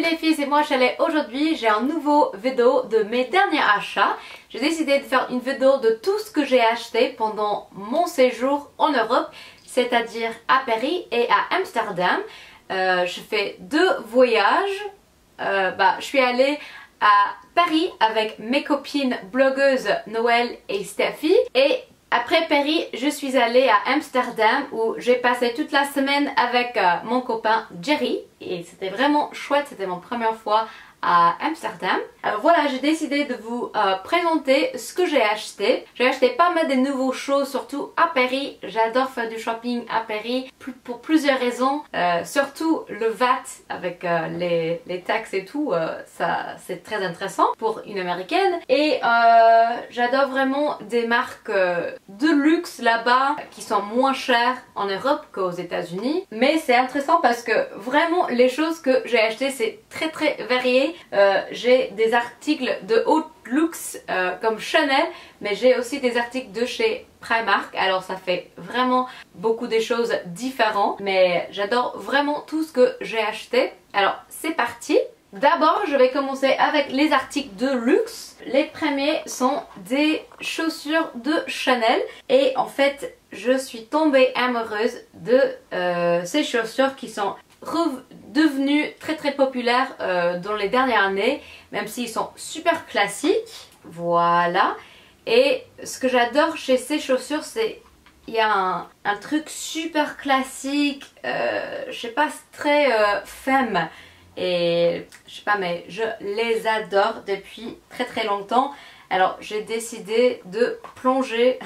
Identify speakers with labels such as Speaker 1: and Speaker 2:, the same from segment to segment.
Speaker 1: les filles, c'est moi Chalet. Aujourd'hui j'ai un nouveau vidéo de mes derniers achats. J'ai décidé de faire une vidéo de tout ce que j'ai acheté pendant mon séjour en Europe, c'est-à-dire à Paris et à Amsterdam. Je fais deux voyages. Je suis allée à Paris avec mes copines blogueuses Noël et Steffi, et après Paris, je suis allée à Amsterdam où j'ai passé toute la semaine avec mon copain Jerry et c'était vraiment chouette, c'était mon première fois à Amsterdam. Alors voilà, j'ai décidé de vous présenter ce que j'ai acheté. J'ai acheté pas mal de nouveaux choses, surtout à Paris. J'adore faire du shopping à Paris pour plusieurs raisons. Surtout le VAT avec les taxes et tout, ça c'est très intéressant pour une américaine. Et j'adore vraiment des marques de luxe là-bas qui sont moins chères en Europe qu'aux États-Unis. Mais c'est intéressant parce que vraiment les choses que j'ai achetées c'est très varié. J'ai des articles de haute luxe comme Chanel, mais j'ai aussi des articles de chez Primark, alors ça fait vraiment beaucoup de choses différentes, mais j'adore vraiment tout ce que j'ai acheté. Alors c'est parti. D'abord je vais commencer avec les articles de luxe. Les premiers sont des chaussures de Chanel et en fait je suis tombée amoureuse de ces chaussures qui sont devenus très populaires dans les dernières années, même s'ils sont super classiques. Voilà. Et ce que j'adore chez ces chaussures, c'est il y a un truc super classique, je sais pas, c'est très femme. Et je sais pas, mais je les adore depuis très longtemps. Alors j'ai décidé de plonger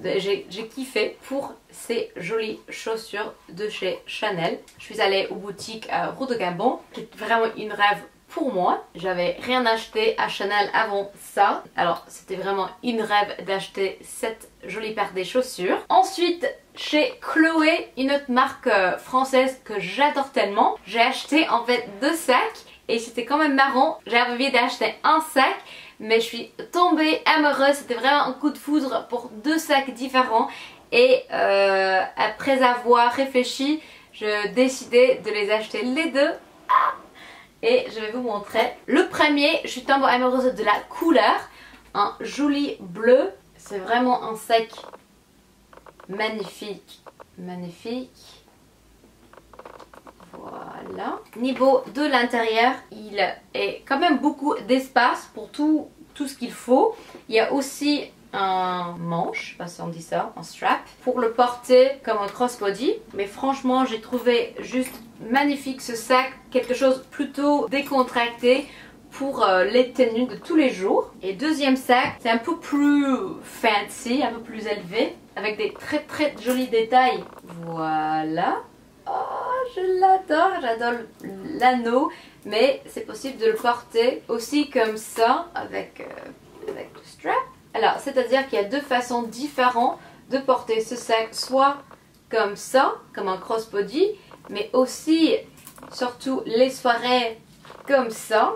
Speaker 1: j'ai kiffé pour ces jolies chaussures de chez Chanel. Je suis allée aux boutiques à Rue de Gambon, qui est vraiment une rêve pour moi. J'avais rien acheté à Chanel avant ça, alors c'était vraiment une rêve d'acheter cette jolie paire de chaussures. Ensuite chez Chloé, une autre marque française que j'adore tellement, j'ai acheté en fait deux sacs et c'était quand même marrant. J'avais envie d'acheter un sac, mais je suis tombée amoureuse, c'était vraiment un coup de foudre pour deux sacs différents et après avoir réfléchi, je décidais de les acheter les deux. Et je vais vous montrer. Le premier, je suis tombée amoureuse de la couleur, un joli bleu, c'est vraiment un sac magnifique, Voilà. Niveau de l'intérieur, il est quand même beaucoup d'espace pour tout ce qu'il faut. Il y a aussi un manche, je sais pas si on dit ça, un strap, pour le porter comme un crossbody. Mais franchement, j'ai trouvé juste magnifique ce sac, quelque chose plutôt décontracté pour les tenues de tous les jours. Et deuxième sac, c'est un peu plus fancy, un peu plus élevé, avec des très jolis détails. Voilà. Oh, je l'adore, j'adore l'anneau, mais c'est possible de le porter aussi comme ça avec le strap. Alors, c'est-à-dire qu'il y a deux façons différentes de porter ce sac, soit comme ça, comme un crossbody, mais aussi, surtout les soirées comme ça.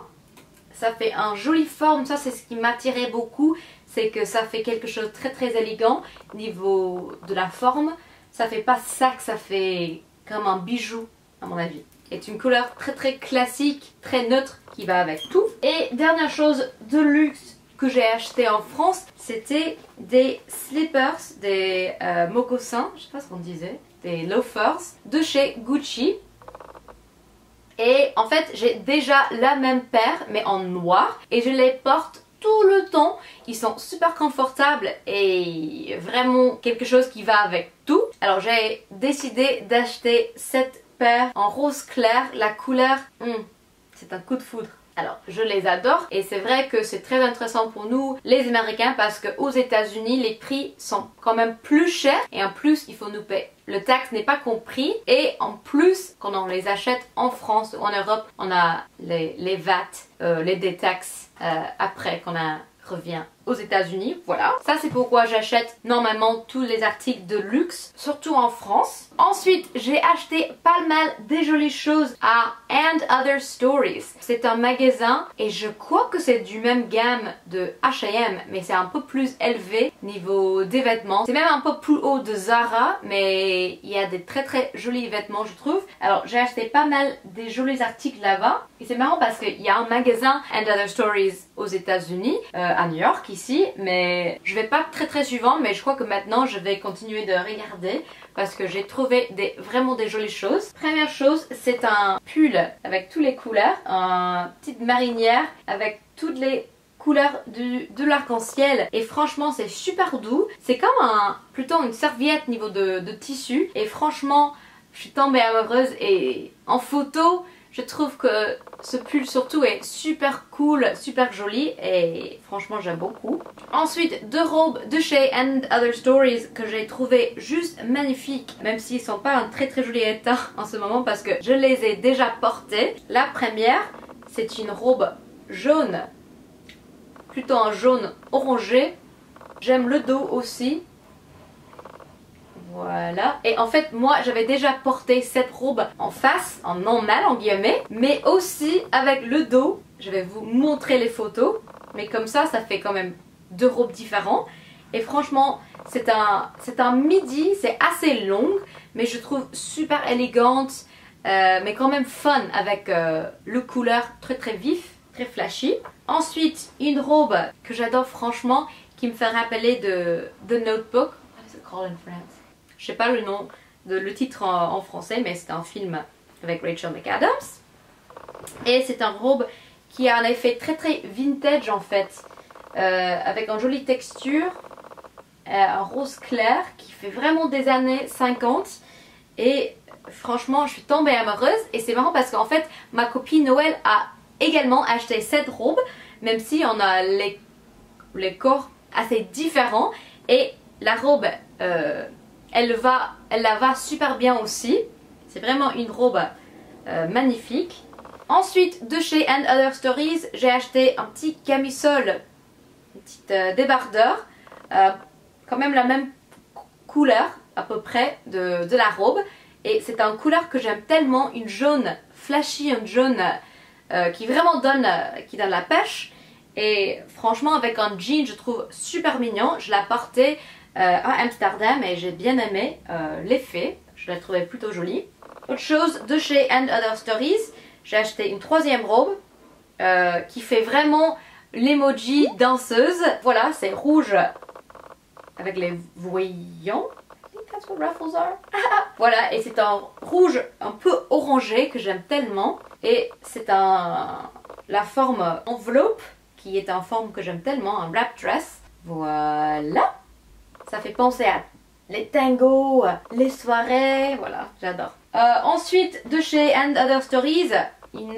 Speaker 1: Ça fait une jolie forme, ça c'est ce qui m'attirait beaucoup, c'est que ça fait quelque chose de très élégant niveau de la forme. Ça fait pas sac, ça fait comme un bijou à mon avis. C'est une couleur très classique, très neutre qui va avec tout. Et dernière chose de luxe que j'ai acheté en France, c'était des slippers, des mocassins, je sais pas ce qu'on disait, des loafers de chez Gucci. Et en fait j'ai déjà la même paire mais en noir et je les porte tout le temps. Ils sont super confortables et vraiment quelque chose qui va avec tout. Alors j'ai décidé d'acheter cette paire en rose clair. La couleur, c'est un coup de foudre. Alors je les adore et c'est vrai que c'est très intéressant pour nous les Américains parce qu'aux États-Unis les prix sont quand même plus chers et en plus il faut nous payer. Le taxe n'est pas compris et en plus quand on les achète en France ou en Europe on a les VAT, les détaxes après qu'on revient aux États-Unis, voilà. Ça c'est pourquoi j'achète normalement tous les articles de luxe, surtout en France. Ensuite, j'ai acheté pas mal des jolies choses à And Other Stories. C'est un magasin et je crois que c'est du même gamme de H&M, mais c'est un peu plus élevé niveau des vêtements. C'est même un peu plus haut de Zara, mais il y a des très jolis vêtements je trouve. Alors j'ai acheté pas mal des jolis articles là-bas. Et c'est marrant parce qu'il y a un magasin And Other Stories aux États-Unis, à New York ici, mais je vais pas très souvent, mais je crois que maintenant je vais continuer de regarder parce que j'ai trouvé vraiment des jolies choses. Première chose, c'est un pull avec toutes les couleurs, une petite marinière avec toutes les couleurs de l'arc-en-ciel et franchement c'est super doux. C'est comme plutôt une serviette niveau de tissu et franchement je suis tombée amoureuse et en photo je trouve que ce pull surtout est super cool, super joli et franchement j'aime beaucoup. Ensuite, deux robes de chez And Other Stories que j'ai trouvé juste magnifiques, même s'ils sont pas en très joli état en ce moment parce que je les ai déjà portées. La première, c'est une robe jaune, plutôt un jaune orangé. J'aime le dos aussi. Voilà, et en fait moi j'avais déjà porté cette robe en face, en normal en guillemets, mais aussi avec le dos. Je vais vous montrer les photos, mais comme ça fait quand même deux robes différentes. Et franchement c'est un midi, c'est assez long, mais je trouve super élégante, mais quand même fun avec le couleur très vif, très flashy. Ensuite une robe que j'adore franchement, qui me fait rappeler de The Notebook. What is it called in France? Je sais pas le titre en français, mais c'est un film avec Rachel McAdams. Et c'est une robe qui a un effet très vintage en fait, avec une jolie texture, un rose clair qui fait vraiment des années 50. Et franchement, je suis tombée amoureuse. Et c'est marrant parce qu'en fait, ma copine Noël a également acheté cette robe, même si on a les corps assez différents. Et la robe... elle la va super bien aussi. C'est vraiment une robe magnifique. Ensuite, de chez And Other Stories, j'ai acheté un petit camisole, une petite débardeur. Quand même la même couleur à peu près de la robe. Et c'est une couleur que j'aime tellement, une jaune flashy, une jaune qui vraiment donne la pêche. Et franchement avec un jean je trouve super mignon. Je l'ai porté à Amsterdam et j'ai bien aimé l'effet, je l'ai trouvé plutôt jolie. Autre chose de chez And Other Stories, j'ai acheté une troisième robe qui fait vraiment l'emoji danseuse. Voilà, c'est rouge avec les voyants. I think that's what ruffles are. Voilà, et c'est un rouge un peu orangé que j'aime tellement. Et c'est la forme enveloppe qui est une forme que j'aime tellement, un wrap dress. Voilà. Ça fait penser à les tangos, les soirées, voilà, j'adore. Ensuite, de chez And Other Stories, une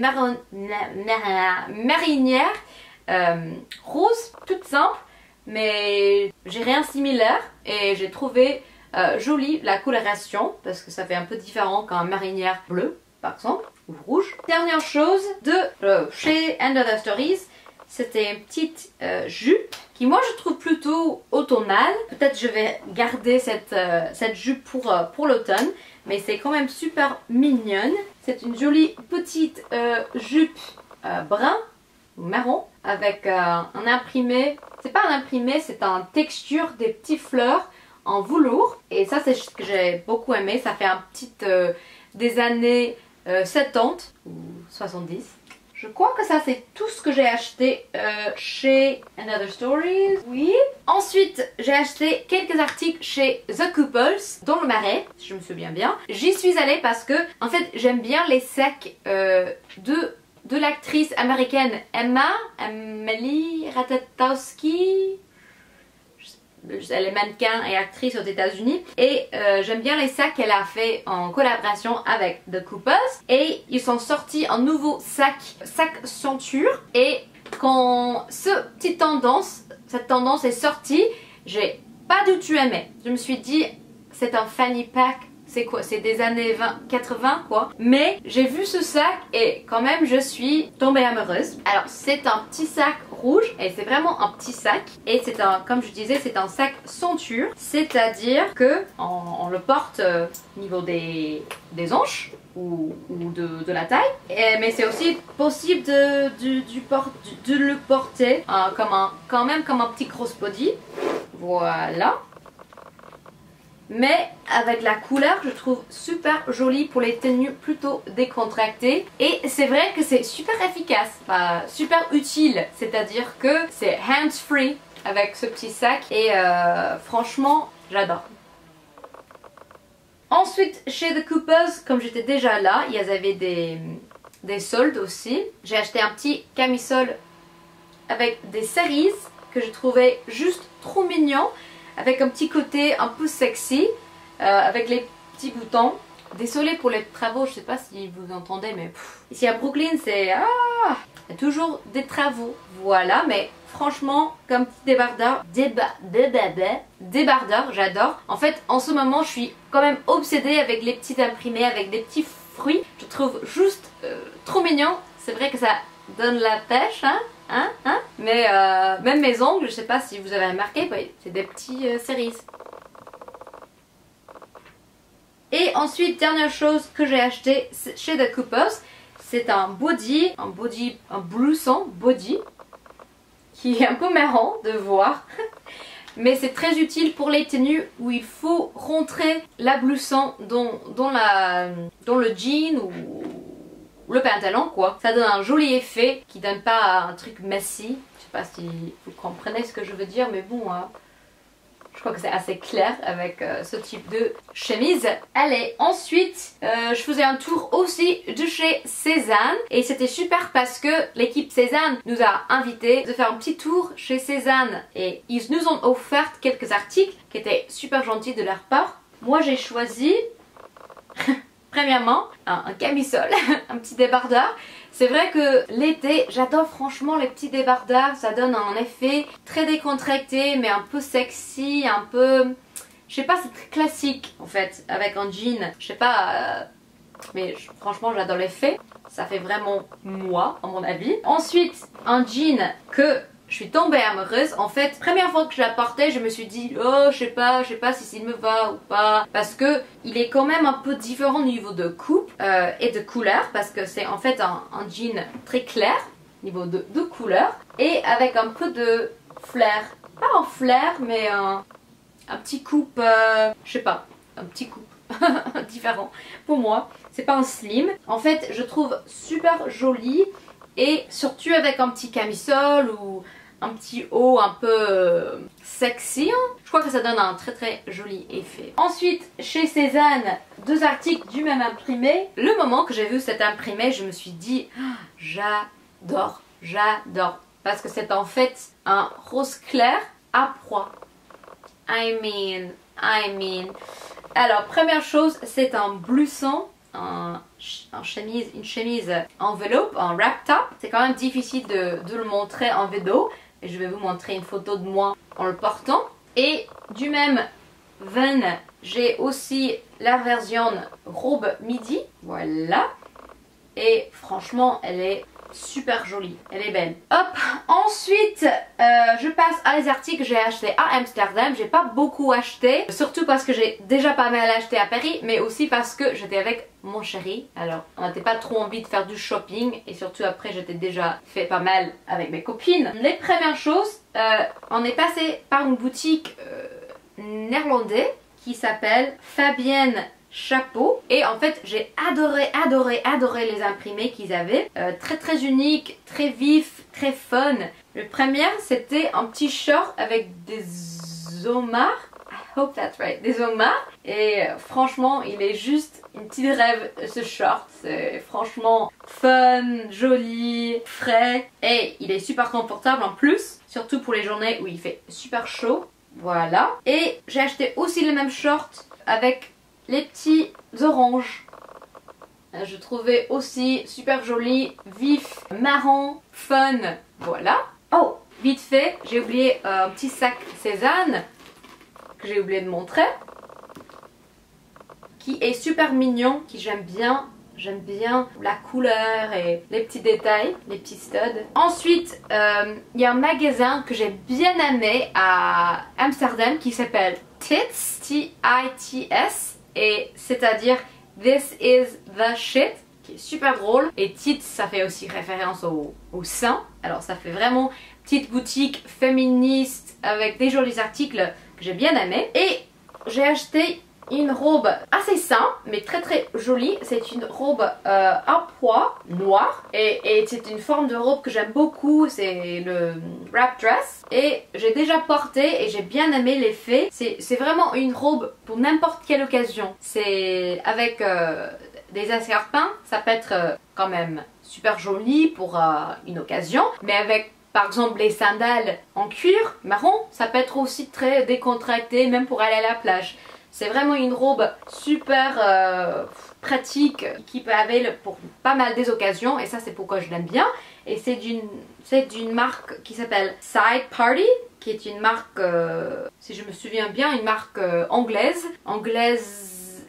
Speaker 1: marinière rose, toute simple, mais j'ai rien de similaire et j'ai trouvé jolie la coloration parce que ça fait un peu différent qu'un marinière bleu, par exemple, ou rouge. Dernière chose de chez And Other Stories, c'était une petite jupe qui moi je trouve plutôt automnale. Peut-être je vais garder cette jupe pour l'automne, mais c'est quand même super mignonne. C'est une jolie petite jupe brun ou marron avec un imprimé. C'est pas un imprimé, c'est une texture des petites fleurs en velours. Et ça c'est ce que j'ai beaucoup aimé. Ça fait un petit des années 70 ou 70. Je crois que ça c'est tout ce que j'ai acheté chez And Other Stories. Oui. Ensuite j'ai acheté quelques articles chez The Couples dans le Marais, si je me souviens bien. J'y suis allée parce que en fait j'aime bien les sacs de l'actrice américaine Emily Ratajkowski. Elle est mannequin et actrice aux États-Unis et j'aime bien les sacs qu'elle a fait en collaboration avec The Couples. Et ils sont sortis un nouveau sac ceinture. Et quand cette tendance est sortie, j'ai pas du tout aimé. Je me suis dit c'est un fanny pack c'est quoi, c'est des années 80 quoi. Mais j'ai vu ce sac et quand même je suis tombée amoureuse. Alors c'est un petit sac rouge et c'est vraiment un petit sac. Et c'est un, comme je disais, c'est un sac ceinture. C'est-à-dire que on le porte au niveau des hanches ou de la taille. Mais c'est aussi possible de le porter quand même comme un petit crossbody. Voilà. Mais avec la couleur, je trouve super jolie pour les tenues plutôt décontractées. Et c'est vrai que c'est super efficace, super utile. C'est-à-dire que c'est hands-free avec ce petit sac. Et franchement, j'adore. Ensuite, chez The Coopers, comme j'étais déjà là, il y avait des soldes aussi. J'ai acheté un petit camisole avec des cerises que je trouvais juste trop mignon. Avec un petit côté un peu sexy, avec les petits boutons. Désolée pour les travaux, je sais pas si vous entendez, mais ici à Brooklyn, c'est... Ah, il y a toujours des travaux. Voilà, mais franchement, comme petit débardeur, débardeur, j'adore. En fait, en ce moment, je suis quand même obsédée avec les petits imprimés, avec des petits fruits. Je trouve juste trop mignon. C'est vrai que ça donne la pêche, hein. Mais même mes ongles, je sais pas si vous avez remarqué, c'est des petits cerises. Et ensuite, dernière chose que j'ai acheté chez The Coopers, c'est un blouson body, qui est un peu marrant de voir. Mais c'est très utile pour les tenues où il faut rentrer la blouson dans le jean ou le pantalon quoi. Ça donne un joli effet qui donne pas un truc messy. Je sais pas si vous comprenez ce que je veux dire, mais bon, je crois que c'est assez clair avec ce type de chemise. Allez, ensuite, je faisais un tour aussi de chez Cézanne et c'était super parce que l'équipe Cézanne nous a invités de faire un petit tour chez Cézanne et ils nous ont offert quelques articles qui étaient super gentils de leur part. Moi, j'ai choisi... Premièrement, un camisole, un petit débardeur. C'est vrai que l'été, j'adore franchement les petits débardeurs. Ça donne un effet très décontracté, mais un peu sexy, un peu... Je sais pas, c'est très classique en fait, avec un jean. Je sais pas, mais franchement j'adore l'effet. Ça fait vraiment moi, à mon avis. Ensuite, un jean que... je suis tombée amoureuse. En fait, première fois que je la portais, je me suis dit oh, je sais pas si s'il me va ou pas, parce que il est quand même un peu différent au niveau de coupe et de couleur, parce que c'est en fait un jean très clair au niveau de couleur et avec un peu de flair, pas un flair mais un petit coupe, je sais pas, un petit coupe différent pour moi. C'est pas un slim. En fait, je trouve super joli. Et surtout avec un petit camisole ou un petit haut un peu sexy, je crois que ça donne un très très joli effet. Ensuite, chez Cézanne, deux articles du même imprimé. Le moment que j'ai vu cet imprimé, je me suis dit j'adore, j'adore. Parce que c'est en fait un rose clair à pois. I mean. Alors, première chose, c'est un blouson. Une chemise enveloppe, un wrap top. C'est quand même difficile de le montrer en vidéo et je vais vous montrer une photo de moi en le portant. Et du même veine, j'ai aussi la version robe midi, voilà, et franchement elle est super jolie, elle est belle. Hop, ensuite je passe à les articles que j'ai achetés à Amsterdam. J'ai pas beaucoup acheté, surtout parce que j'ai déjà pas mal acheté à Paris, mais aussi parce que j'étais avec mon chéri. Alors on n'avait pas trop envie de faire du shopping et surtout après j'étais déjà fait pas mal avec mes copines. Les premières choses, on est passé par une boutique néerlandaise qui s'appelle Fabienne Chapeau et en fait j'ai adoré les imprimés qu'ils avaient, très très uniques, très vifs, très fun. Le premier c'était un petit short avec des homards, I hope that's right, des homards, et franchement il est juste une petite rêve ce short. C'est franchement fun, joli, frais et il est super confortable en plus, surtout pour les journées où il fait super chaud. Voilà, et j'ai acheté aussi le même short avec les petits oranges. Je trouvais aussi super joli, vif, marron, fun. Voilà. Oh, vite fait, j'ai oublié un petit sac Cézanne que j'ai oublié de montrer, qui est super mignon, qui j'aime bien. J'aime bien la couleur et les petits détails, les petits studs. Ensuite, il y a un magasin que j'ai bien aimé à Amsterdam qui s'appelle Tits, T-I-T-S, et c'est-à-dire This is the shit, qui est super drôle. Et Tits, ça fait aussi référence au sein. Alors ça fait vraiment petite boutique féministe avec des jolis articles que j'ai bien aimé. Et j'ai acheté une robe assez simple mais très très jolie. C'est une robe à pois noir et c'est une forme de robe que j'aime beaucoup. C'est le wrap dress et j'ai déjà porté et j'ai bien aimé l'effet. C'est vraiment une robe pour n'importe quelle occasion. C'est avec des escarpins, ça peut être quand même super joli pour une occasion, mais avec par exemple les sandales en cuir marron, ça peut être aussi très décontracté même pour aller à la plage. C'est vraiment une robe super pratique qui peut aller pour pas mal des occasions et ça c'est pourquoi je l'aime bien. Et c'est d'une marque qui s'appelle Side Party, qui est une marque, si je me souviens bien, une marque anglaise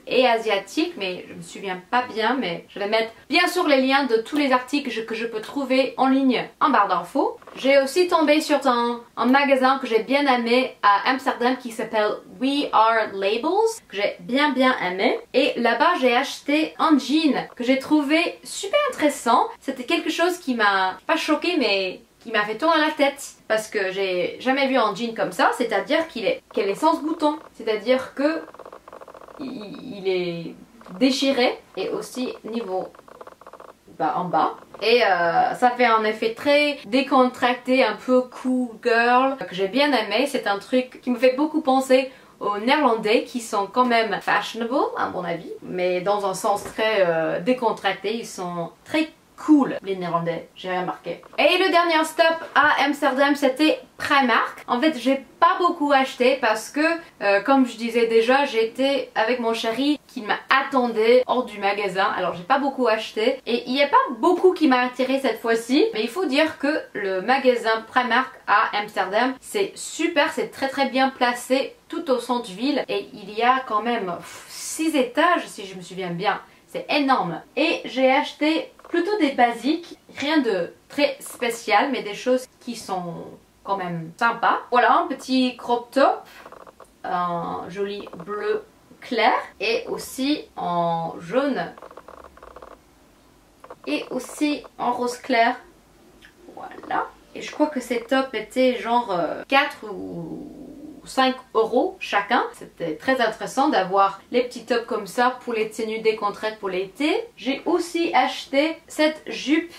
Speaker 1: et asiatique, mais je me souviens pas bien, mais je vais mettre bien sûr les liens de tous les articles que je peux trouver en ligne en barre d'infos. J'ai aussi tombé sur un magasin que j'ai bien aimé à Amsterdam qui s'appelle We Are Labels, que j'ai bien aimé. Et là-bas j'ai acheté un jean que j'ai trouvé super intéressant. C'était quelque chose qui m'a pas choqué mais qui m'a fait tourner la tête parce que j'ai jamais vu un jean comme ça, c'est-à-dire qu'elle est sans bouton, c'est-à-dire que il est déchiré et aussi niveau en bas et ça fait un effet très décontracté, un peu cool girl que j'ai bien aimé. C'est un truc qui me fait beaucoup penser aux néerlandais qui sont quand même fashionable à mon avis, mais dans un sens très décontracté. Ils sont très cool les néerlandais, j'ai remarqué. Et le dernier stop à Amsterdam c'était Primark. En fait j'ai pas beaucoup acheté parce que comme je disais déjà j'étais avec mon chéri qui m'attendait hors du magasin, alors j'ai pas beaucoup acheté et il n'y a pas beaucoup qui m'a attiré cette fois-ci, mais il faut dire que le magasin Primark à Amsterdam c'est super, c'est très bien placé tout au centre-ville et il y a quand même 6 étages si je me souviens bien, c'est énorme. Et j'ai acheté plutôt des basiques, rien de très spécial mais des choses qui sont quand même sympas. Voilà un petit crop top, un joli bleu clair et aussi en jaune et aussi en rose clair. Voilà. Et je crois que ces tops étaient genre 4 ou 5 € chacun. C'était très intéressant d'avoir les petits tops comme ça pour les tenues décontractées pour l'été. J'ai aussi acheté cette jupe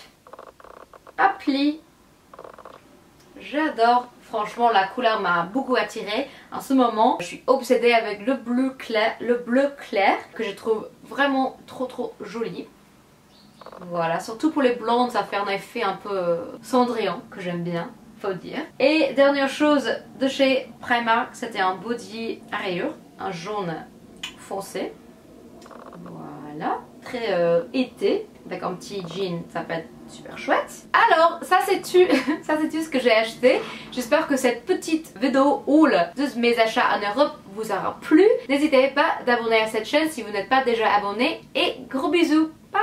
Speaker 1: à plis. J'adore. Franchement la couleur m'a beaucoup attirée. En ce moment je suis obsédée avec le bleu clair que je trouve vraiment trop joli. Voilà, surtout pour les blondes ça fait un effet un peu Cendrillon que j'aime bien, faut dire. Et dernière chose de chez Primark, c'était un body à rayures, un jaune foncé. Voilà, très été, avec un petit jean, ça peut être super chouette. Alors, ça c'est tout, ce que j'ai acheté. J'espère que cette petite vidéo haul de mes achats en Europe vous aura plu. N'hésitez pas d'abonner à cette chaîne si vous n'êtes pas déjà abonné et gros bisous, bye!